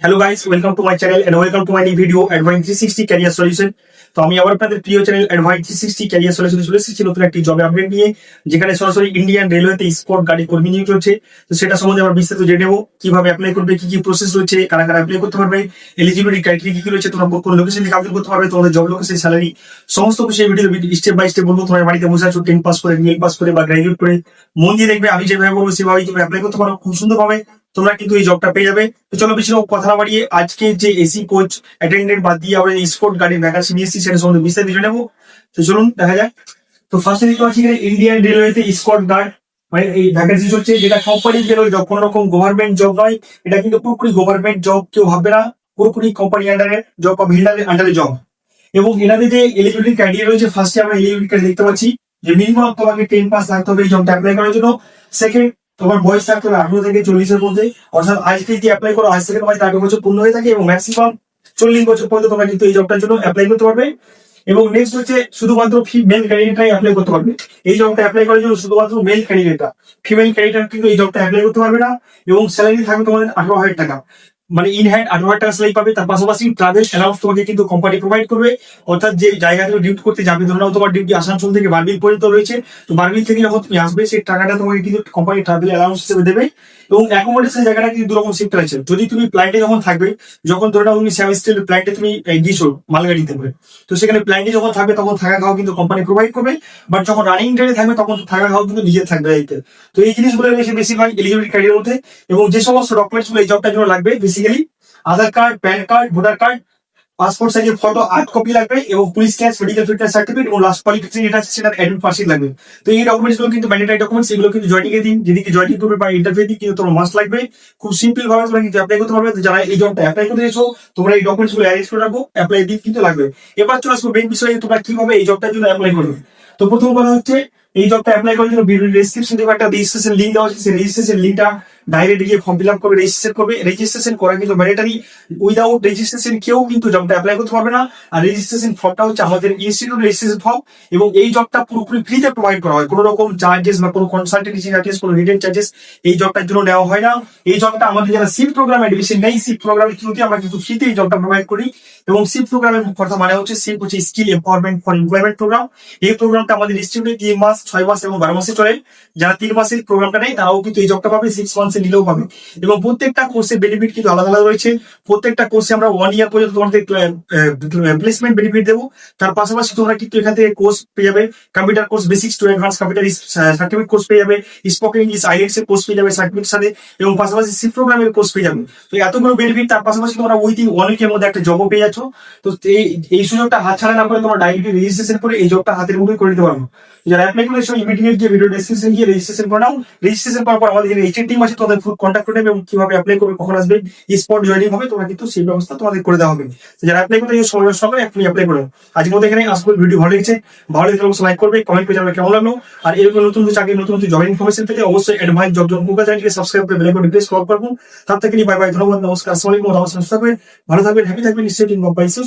Hello guys, welcome to my channel and welcome to my new video advice 360 career solution. তো আমি আবার আপনাদের প্রিয় চ্যানেল অ্যাডভাইস 360 ক্যারিয়ার সলিউশনে চলে এসেছি নতুন একটি জব আপডেট নিয়ে, যেখানে সরাসরি ইন্ডিয়ান রেলওয়েতে স্পট গাড়ি কর্মী নিয়োগ চলছে। তো সেটা সম্বন্ধে আমরা বিস্তারিত জেনে নেবো, কিভাবে অ্যাপ্লাই করবে, কি কি প্রসেস রয়েছে, কারা কারা অ্যাপ্লাই করতে পারবে, এলিজিবিলিটি ক্রাইটেরিয়া কি কি রয়েছে, তোমরা কোন লোকেশন থেকে আবেদন করতে পারবে, তোমাদের জব লোকেশন, স্যালারি, সমস্ত কিছু এই ভিডিও স্টেপ বাই স্টেপ বলবো। তোমার বাড়িতে বসে আছো 10 পাস করে, 12 পাস করে বা গ্রাজুয়েট করে, মন দিয়ে দেখবে, আমি যেভাবে বলবো সেভাবেই তুমি অ্যাপ্লাই করতে পারো। খুব সুন্দর ভাবে তোমরা কিন্তু এই জবটা পেয়ে যাবে। তো চলো বেশি কথা না বাড়িয়ে আজকে যে এসি কোচ অ্যাটেন্ডেন্ট বাদ দিয়ে আমরা স্পোর্ট গাড়ির ভ্যাকান্সি নিয়ে এসেছি সেটা সম্বন্ধে বিস্তারিত জেনে নেবো। তো চলুন দেখা যাক। তো ফার্স্টে দেখতে পাচ্ছি ইন্ডিয়ান রেলওয়েতে স্কট গার্ড মানে এই ভ্যাকান্সি চলছে, যেটা কোম্পানির রেলওয়ে জব, কোনো রকম গভর্নমেন্ট জব নয়। এটা কিন্তু পুরোপুরি গভর্নমেন্ট জব কেউ ভাববে না, পুরোপুরি কোম্পানি আন্ডারে জব বা ভেন্ডারের আন্ডারে জব। এবং এনাদের যে এলিজিবিলিটি ক্রাইটেরিয়া রয়েছে, ফার্স্টে আমরা এলিজিবিলিটি দেখতে পাচ্ছি যে মিনিমাম তোমাকে 10 পাস থাকতে হবে এই জবটা অ্যাপ্লাই করার জন্য। সেকেন্ড, তোমার বয়স থাকতে হবে 18 থেকে 40 এর মধ্যে, অর্থাৎ আজ থেকে যদি অ্যাপ্লাই করো আজ থেকে তোমার 18 বছর পূর্ণ হয়ে থাকে এবং ম্যাক্সিমাম 40 বছর পর্যন্ত তোমরা কিন্তু এই জবটার জন্য অ্যাপ্লাই করতে পারবে। এবং নেক্সট হচ্ছে শুধুমাত্র মেল ক্যান্ডিডেটরাই অ্যাপ্লাই করতে পারবে এই জবটা অ্যাপ্লাই করার জন্য, শুধুমাত্র মেল ক্যান্ডিডেটরা, ফিমেল ক্যান্ডিডেট কিন্তু এই জবটা অ্যাপ্লাই করতে পারবে না। এবং স্যালারি থাকবে তোমাদের 18,000 টাকা, মানে ইন হ্যান্ড 18,000 টাকা স্যালারি পাবে। তার পাশাপাশি ট্রাভেল অ্যালাউন্স তোমাকে কিন্তু কোম্পানি প্রোভাইড করবে, অর্থাৎ যে জায়গা থেকে ডিউটি করতে যাবে, ধরে নাও তোমার ডিউটি আসানসোল থেকে বারবিল পর্যন্ত রয়েছে, তো বারবিল থেকে যখন তুমি আসবে সেই টাকাটা তোমাকে কিন্তু কোম্পানি ট্রাভেল অ্যালাউন্স হিসেবে দেবে। এবং অ্যাকোমোডেশন জায়গাটা কিন্তু দুরকম শিফট আছে। যদি তুমি প্ল্যান্টে যখন থাকবে, যখন ধরে নাও তুমি সেমিস্টার প্ল্যান্টে তুমি গিয়েছো মালগাড়িতে করে, তো সেখানে প্ল্যান্টে যখন থাকবে তখন থাকা খাওয়া কিন্তু কোম্পানি প্রোভাইড করবে। বাট যখন রানিং ট্রেনে থাকবে তখন থাকা খাওয়া কিন্তু নিজের থাকবে দায়িত্বে। তো এই জিনিসগুলো রয়েছে বেশিরভাগ এলিজিবিলিটি ক্রাইটেরিয়ার মধ্যে। এবং যে সমস্ত ডকুমেন্টস গুলো এই জবটার জন্য লাগবে, basically Aadhaar card, PAN card, voter card, passport সাইজের ফটো 8 কপি লাগবে, এবং পুলিশ ক্যাশ, মেডিকেল ফিটনেস সার্টিফিকেট এবং লাস্ট কোয়ালিফিকেশন যেটা আছে সেটা অ্যাডমিট পাসিং লাগবে। তো এই ডকুমেন্টস গুলো কিন্তু ম্যান্ডেটরি ডকুমেন্টস, এগুলো কিন্তু জয়েনিং এর দিন যেদিকে জয়েনিং করবে বা ইন্টারভিউ দিন কিন্তু তোমার মাস্ট লাগবে। খুব সিম্পল ভাবে তোমরা কিন্তু অ্যাপ্লাই করতে পারবে। যারা এই জবটা অ্যাপ্লাই করতে এসো তোমরা এই ডকুমেন্টস গুলো অ্যারেঞ্জ করে রাখো, অ্যাপ্লাই দিন কিন্তু লাগবে। এবার চলে আসবো মেইন বিষয়ে, তোমরা কিভাবে এই জবটার জন্য অ্যাপ্লাই করবে। তো প্রথম কথা হচ্ছে, এই জবটা অ্যাপ্লাই করার জন্য ভিডিও ডেসক্রিপশন থেকে একটা রেজিস্ট্রেশন লিংক দেওয়া আছে, সেই রেজিস্ট্রেশন লিংকটা ডাইরেক্ট গিয়ে ফর্ম ফিল আপ করবে, রেজিস্ট্রেশন করবে। রেজিস্ট্রেশন করা কিন্তু ম্যান্ডেটরি, উইদাউট রেজিস্ট্রেশন কেউ কিন্তু জবটা অ্যাপ্লাই করতে পারবে না। আর রেজিস্ট্রেশন ফর্মটা হচ্ছে আমাদের ইনস্টিটিউট রেজিস্ট্রেশন ফর্ম, এবং এই জবটা পুরোপুরি ফ্রিতে প্রোভাইড করা হয়, কোনো রকম চার্জেস বা কোনো কনসালটেন্সি চার্জেস, কোনো হিডেন চার্জেস এই জবটার জন্য নেওয়া হয় না। এই জবটা আমাদের যারা সিপ প্রোগ্রাম এডমিশন নেই, সিপ প্রোগ্রামের থ্রুতে আমরা কিন্তু ফ্রিতে এই জবটা প্রোভাইড করি। এবং সিপ প্রোগ্রামের কথা মানে হচ্ছে, সিপ হচ্ছে skill empowerment for employment programme. এই প্রোগ্রামটা আমাদের ইনস্টিটিউটে 3 মাস, 6 মাস এবং 12 মাসে চলে। যারা 3 মাসের প্রোগ্রামটা নেই তারাও কিন্তু এই জবটা পাবে, 6 মান্থে নিলেও পাবে। এবং প্রত্যেকটা কোর্সের বেনিফিট কিন্তু আলাদা আলাদা রয়েছে। প্রত্যেকটা কোর্সে আমরা 1 ইয়ার পর্যন্ত তোমাদের প্লেসমেন্ট বেনিফিট দেবো। তার পাশাপাশি তোমরা কিন্তু এখান থেকে কোর্স পেয়ে যাবে, computer course basics to advance computer certificate course পেয়ে যাবে, স্পোকেন ইংলিশ আইএলটিএস এর কোর্স পেয়ে যাবে সার্টিফিকেটের সাথে, এবং পাশাপাশি সি প্রোগ্রামের কোর্স পেয়ে যাবে। তো এতগুলো বেনিফিট, তার পাশাপাশি তোমরা উইথিন 1 উইকের মধ্যে একটা জবও পেয়ে যাচ্ছ। তো এই সুযোগটা হাতছাড়া না করে তোমরা ডাইরেক্টলি রেজিস্ট্রেশন করে এই জবটা হাতের মুঠোয় করে নিতে পারবো। যারা অ্যাপ্লাই করে এসো ইমিডিয়েট গিয়ে ভিডিও ডেসক্রিপশন গিয়ে রেজিস্ট্রেশন করে নাও। রেজিস্ট্রেশন করার পর আমাদের যে এইচআর টিম আছে তোমাদের ফুল কন্ট্যাক্ট করে নেবে, এবং কিভাবে অ্যাপ্লাই করবে, কখন আসবে, স্পট জয়েনিং হবে, তোমরা কিন্তু সেই ব্যবস্থা তোমাদের করে দেওয়া হবে। যারা অ্যাপ্লাই করতে সবাই এখনই অ্যাপ্লাই করো। আজকের মধ্যে এখানে আসলে ভিডিও ভালো লেগেছে, ভালো লাগলে অবশ্যই লাইক করবে, কমেন্ট করে জানাবে কেমন লাগলো। আর এরকম নতুন চাকরি, নতুন জব ইনফরমেশন পেতে অবশ্যই অ্যাডভাইস জব গুগল চ্যানেলকে সাবস্ক্রাইব করে বেল আইকন প্রেস করবো। তার থেকে বাই বাই, ধন্যবাদ, নমস্কার, আসসালামু আলাইকুম, ভালো থাকবেন, হ্যাপি থাকবেন, stay tuned, bye bye, so